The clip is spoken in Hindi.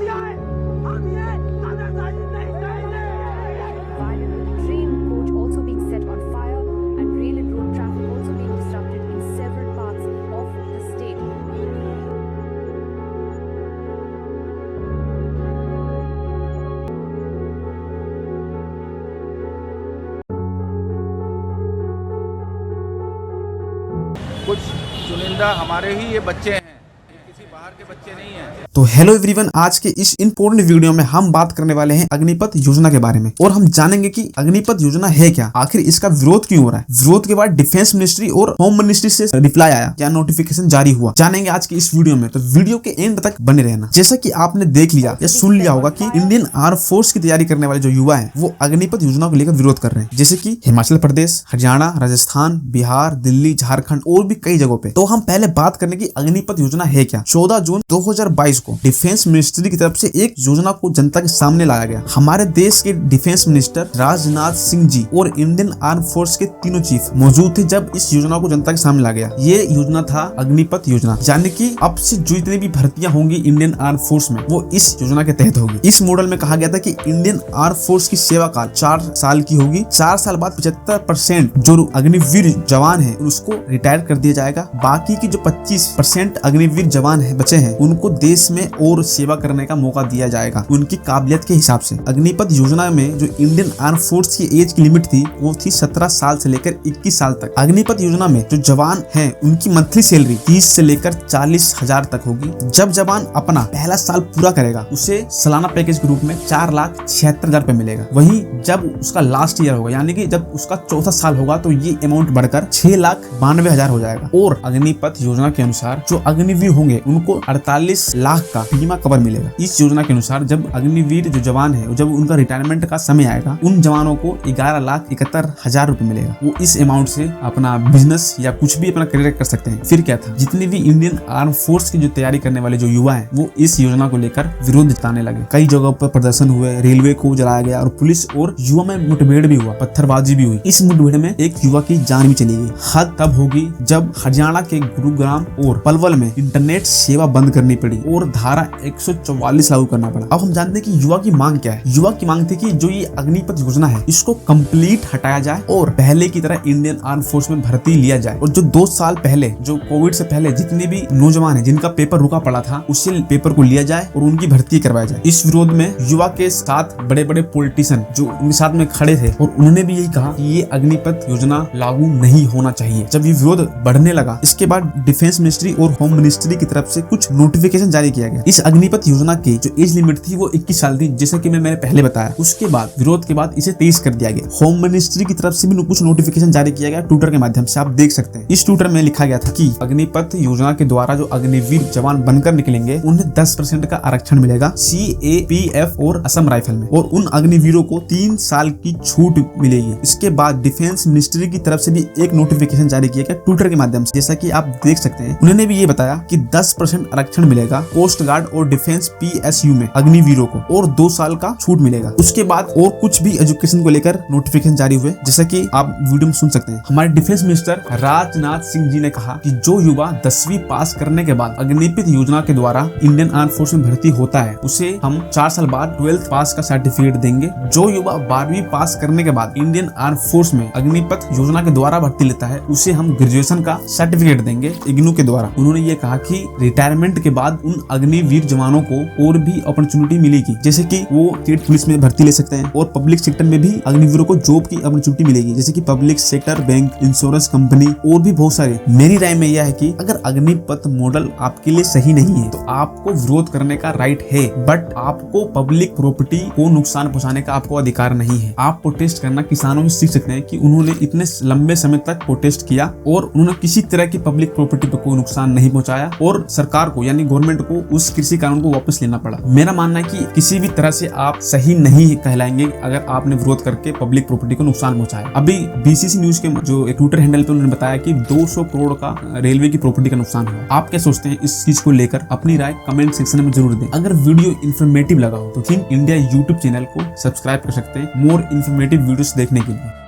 दिया है, हम ये तानाशाही नहीं करेंगे। Train coach also being set on fire and rail and road traffic also being disrupted in several parts of the state. कुछ चुनिंदा हमारे ही ये बच्चे हैं, किसी बाहर के बच्चे नहीं हैं। तो हेलो एवरीवन, आज के इस इंपॉर्टेंट वीडियो में हम बात करने वाले हैं अग्निपथ योजना के बारे में और हम जानेंगे कि अग्निपथ योजना है क्या, आखिर इसका विरोध क्यों हो रहा है, विरोध के बाद डिफेंस मिनिस्ट्री और होम मिनिस्ट्री से रिप्लाई आया, क्या नोटिफिकेशन जारी हुआ, जानेंगे आज के इस वीडियो में। तो वीडियो के एंड तक बने रहना। जैसा कि आपने देख लिया या सुन लिया होगा कि इंडियन आर्म फोर्स की तैयारी करने वाले जो युवा है वो अग्निपथ योजना को लेकर विरोध कर रहे हैं, जैसे की हिमाचल प्रदेश, हरियाणा, राजस्थान, बिहार, दिल्ली, झारखंड और भी कई जगहों पे। तो हम पहले बात करने की अग्निपथ योजना है क्या। 14 जून 2022 को डिफेंस मिनिस्ट्री की तरफ से एक योजना को जनता के सामने लाया गया। हमारे देश के डिफेंस मिनिस्टर राजनाथ सिंह जी और इंडियन आर्म फोर्स के तीनों चीफ मौजूद थे जब इस योजना को जनता के सामने लाया गया। ये योजना था अग्निपथ योजना, यानी कि अब से जो जितनी भी भर्तियां होंगी इंडियन आर्म फोर्स में वो इस योजना के तहत होगी। इस मॉडल में कहा गया था कि इंडियन आर्म फोर्स की सेवा काल 4 साल की होगी। 4 साल बाद 75% जो अग्निवीर जवान है उसको रिटायर कर दिया जाएगा। बाकी की जो 25% अग्निवीर जवान है बचे हैं उनको देश में और सेवा करने का मौका दिया जाएगा उनकी काबिलियत के हिसाब से। अग्निपथ योजना में जो इंडियन आर्म फोर्स की एज की लिमिट थी वो थी 17 साल से लेकर 21 साल तक। अग्निपथ योजना में जो जवान हैं उनकी मंथली सैलरी 30 से लेकर 40,000 तक होगी। जब जवान अपना पहला साल पूरा करेगा उसे सालाना पैकेज के रूप में 4,76,000 रुपए मिलेगा। वहीं जब उसका लास्ट ईयर होगा यानी कि जब उसका चौथा साल होगा तो ये अमाउंट बढ़कर 6,92,000 हो जाएगा। और अग्निपथ योजना के अनुसार जो अग्निवीर होंगे उनको 48 लाख का बीमा कवर मिलेगा। इस योजना के अनुसार जब अग्निवीर जो जवान है जब उनका रिटायरमेंट का समय आएगा उन जवानों को 11,71,000 रुपए मिलेगा। वो इस अमाउंट से अपना बिजनेस या कुछ भी अपना करियर कर सकते हैं। फिर क्या था, जितने भी इंडियन आर्म फोर्स की जो तैयारी करने वाले जो युवा हैं वो इस योजना को लेकर विरोध जताने लगे। कई जगहों पर प्रदर्शन हुए, रेलवे को जलाया गया और पुलिस और युवा में मुठभेड़ भी हुआ, पत्थरबाजी भी हुई। इस मुठभेड़ में एक युवा की जान भी चली गई। हद तब होगी जब हरियाणा के गुरुग्राम और पलवल में इंटरनेट सेवा बंद करनी पड़ी और धारा 144 लागू करना पड़ा। अब हम जानते हैं कि युवा की मांग क्या है। युवा की मांग थी कि जो ये अग्निपथ योजना है इसको कंप्लीट हटाया जाए और पहले की तरह इंडियन आर्म फोर्स में भर्ती लिया जाए। और जो 2 साल पहले जो कोविड से पहले जितने भी नौजवान है जिनका पेपर रुका पड़ा था उसी पेपर को लिया जाए और उनकी भर्ती करवाया जाए। इस विरोध में युवा के साथ बड़े बड़े पॉलिटिशियन जो उनके साथ में खड़े थे और उन्होंने भी यही कहा कि ये अग्निपथ योजना लागू नहीं होना चाहिए। जब ये विरोध बढ़ने लगा इसके बाद डिफेंस मिनिस्ट्री और होम मिनिस्ट्री की तरफ से कुछ नोटिफिकेशन जारी किया गया। इस अग्निपथ योजना की जो एज लिमिट थी वो 21 साल थी, जैसा कि मैंने पहले बताया। उसके बाद विरोध के बाद इसे 23 कर दिया गया। होम मिनिस्ट्री की तरफ से भी कुछ नोटिफिकेशन जारी किया गया ट्विटर के माध्यम से, आप देख सकते हैं। इस ट्विटर में लिखा गया था कि अग्निपथ योजना के द्वारा जो अग्निवीर जवान बनकर निकलेंगे उन्हें 10% का आरक्षण मिलेगा CAPF और असम राइफल में, और उन अग्निवीरों को 3 साल की छूट मिलेगी। इसके बाद डिफेंस मिनिस्ट्री की तरफ से भी एक नोटिफिकेशन जारी किया गया ट्विटर के माध्यम से, जैसा कि आप देख सकते हैं। उन्होंने भी ये बताया कि 10% आरक्षण मिलेगा कोस्ट गार्ड और डिफेंस PSU में अग्निवीरों को और 2 साल का छूट मिलेगा। उसके बाद और कुछ भी एजुकेशन को लेकर नोटिफिकेशन जारी हुए, जैसा कि आप वीडियो में सुन सकते हैं। हमारे डिफेंस मिनिस्टर राजनाथ सिंह जी ने कहा कि जो युवा 10वीं पास करने के बाद अग्निपथ योजना के द्वारा इंडियन आर्म फोर्स में भर्ती होता है उसे हम 4 साल बाद 12th पास का सर्टिफिकेट देंगे। जो युवा 12वीं पास करने के बाद इंडियन आर्म फोर्स में अग्निपथ योजना के द्वारा भर्ती लेता है उसे हम ग्रेजुएशन का सर्टिफिकेट देंगे इग्नू के द्वारा। उन्होंने ये कहा कि रिटायरमेंट के बाद उन अग्निवीर जवानों को और भी अपॉर्चुनिटी मिलेगी, जैसे कि वो स्टेट पुलिस में भर्ती ले सकते हैं और पब्लिक सेक्टर में भी अग्निवीरों को जॉब की अपॉर्चुनिटी मिलेगी, जैसे कि public sector, bank, insurance company और भी बहुत सारे। मेरी राय में यह है कि अगर अग्निपथ मॉडल आपके लिए सही नहीं है तो आपको विरोध करने का राइट है, बट आपको पब्लिक प्रॉपर्टी को नुकसान पहुंचाने का आपको अधिकार नहीं है। आप प्रोटेस्ट करना किसानों से सीख सकते हैं कि उन्होंने इतने लंबे समय तक प्रोटेस्ट किया और उन्होंने किसी तरह की पब्लिक प्रॉपर्टी पर कोई नुकसान नहीं पहुंचाया और सरकार को यानी गवर्नमेंट को उस कृषि कानून को वापस लेना पड़ा। मेरा मानना है कि किसी भी तरह से आप सही नहीं कहलाएंगे अगर आपने विरोध करके पब्लिक प्रॉपर्टी को नुकसान पहुंचाया। अभी BCC न्यूज के जो ट्विटर हैंडल पे उन्होंने बताया कि 200 करोड़ का रेलवे की प्रॉपर्टी का नुकसान हुआ। आप क्या सोचते हैं इस चीज को लेकर? अपनी राय कमेंट सेक्शन में जरूर दें। अगर वीडियो इन्फॉर्मेटिव लगा हो तो थिंक इंडिया यूट्यूब चैनल को सब्सक्राइब कर सकते हैं मोर इन्फॉर्मेटिव वीडियोस देखने के लिए।